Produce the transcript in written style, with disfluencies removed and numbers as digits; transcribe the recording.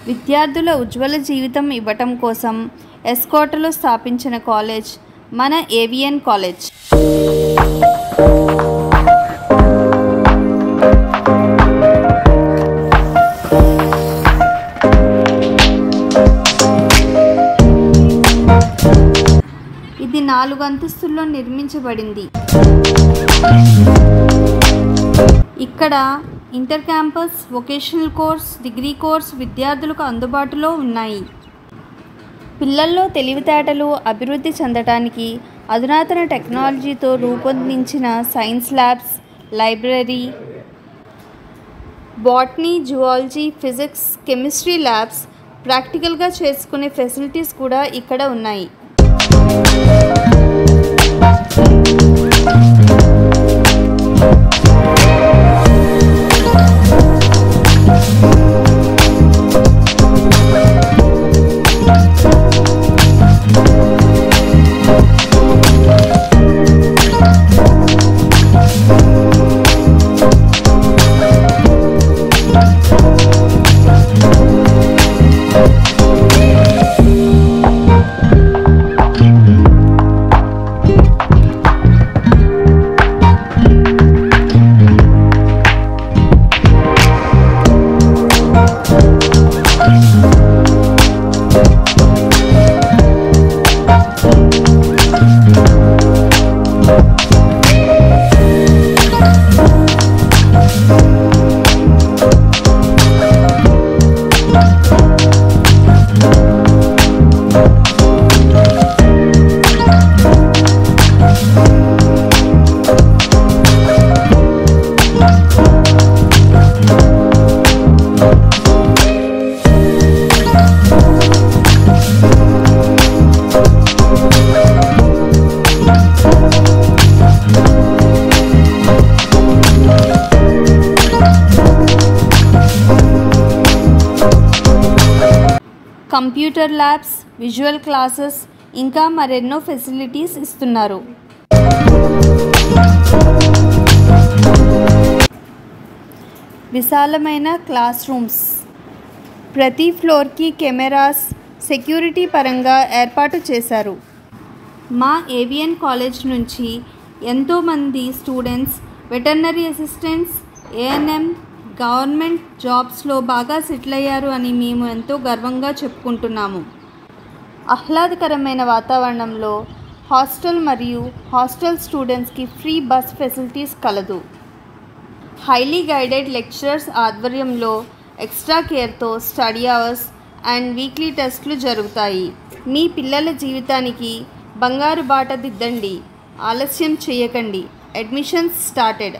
విద్యార్థుల ఉజ్వల జీవితం ఇవ్వటం కోసం ఎస్కోటలో స్థాపించిన కాలేజ్ మన ఏవిఎన్ కాలేజ్. ఇది 4 అంతస్తుల్లో నిర్మించబడింది. ఇక్కడ inter campus, vocational course, degree course విద్యార్థులకు అందుబాటులో ఉన్నాయి. పిల్లల్లో తెలివితేటలు అభివృద్ధి చెందడానికి అధునాతన టెక్నాలజీతో రూపొందించిన science labs, library, botany, zoology, physics, chemistry labs, ప్రాక్టికల్గా చేసుకునే ఫెసిలిటీస్ కూడా ఇక్కడ ఉన్నాయి. కంప్యూటర్ ల్యాబ్స్, విజువల్ క్లాసెస్ ఇంకా మరెన్నో ఫెసిలిటీస్ ఇస్తున్నారు. విశాలమైన క్లాస్ రూమ్స్, ప్రతి ఫ్లోర్కి కెమెరాస్, సెక్యూరిటీ పరంగా ఏర్పాటు చేశారు. మా ఏవిఎన్ కాలేజ్ నుంచి ఎంతోమంది students veterinary assistants, ANM, government జాబ్స్లో బాగా సెటిల్ అయ్యారు అని మేము ఎంతో గర్వంగా చెప్పుకుంటున్నాము. ఆహ్లాదకరమైన వాతావరణంలో హాస్టల్ మరియు హాస్టల్ స్టూడెంట్స్కి ఫ్రీ బస్ ఫెసిలిటీస్ కలదు. హైలీ గైడెడ్ లెక్చరర్స్ ఆధ్వర్యంలో ఎక్స్ట్రా కేర్తో స్టడీ అవర్స్ అండ్ వీక్లీ టెస్ట్లు జరుగుతాయి. మీ పిల్లల జీవితానికి బంగారు బాట దిద్దండి. ఆలస్యం చేయకండి. Admissions started.